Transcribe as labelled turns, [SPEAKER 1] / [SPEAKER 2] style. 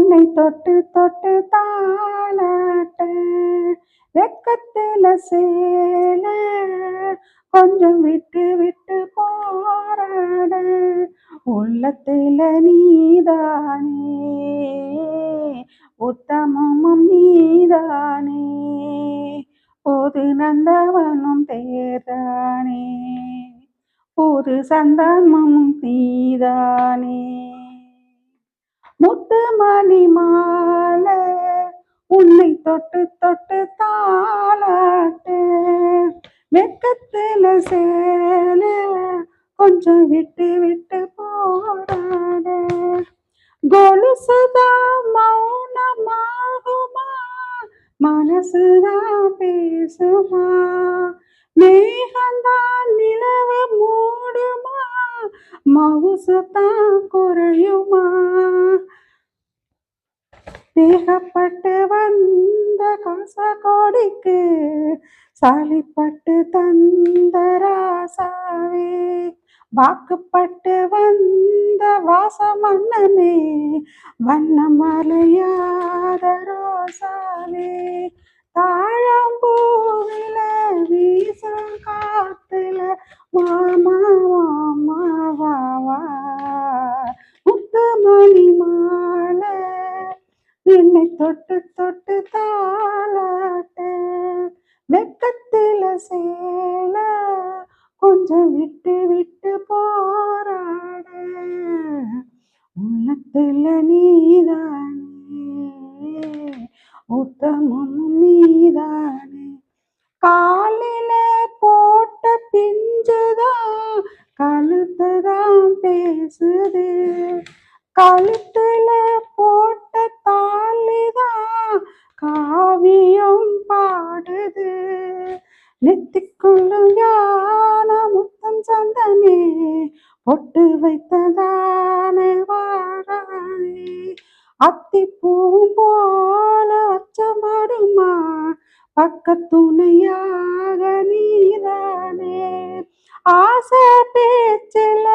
[SPEAKER 1] உன்னை தொட்டு தொட்டு தாளாட்ட வெக்கத்தில சேல கொஞ்சம் விட்டு விட்டு போராட உள்ளத்தில நீதானே உத்தமமும் நீதானே புது நந்தவனும் தேர்தானே புது சந்தனமும் நீதானே முத்து மணி மாலை உன்னை தொட்டு தொட்டு தாளாட்டு வெக்கத்தில சேல கொஞ்சம் விட்டு விட்டு போராட கொலுசுதான் மௌனமாகுமா மனசுதான் பேசுமா மேகந்தான் நிலவு மூடுமா மவுசுதான் குறையுமா தேகப்பட்டு வந்த காசகோடிக்கு சாலிப்பட்டு தந்த ராசாவே வாக்குப்பட்டு வந்த வாசமன்னனே வண்ணமலையாத ரோசாவே தாழம்பூவில வீசும் காத்துல வாமா வாமா வாவா முத்துமணி மாலை என்னை தொட்டு தொட்டு தாளாட்ட வெக்கத்தில சேல கொஞ்சம் விட்டு விட்டு போராட உள்ளத்துல நீதானே உத்தமம் நீதானே காலில போட்ட பிஞ்சுதான் கழுத்துதான் பேசுது கழுத்துல போட்ட தாலிதான் காவியம் பாடுது நெத்திக்குள்ளும் யான முத்தம் சந்தனே பொட்டு வைத்ததான வாழானே அத்திப்பூவும் போல அச்சமாடுமா பக்கத்துணையாக நீதானே ஆசை பேச்சில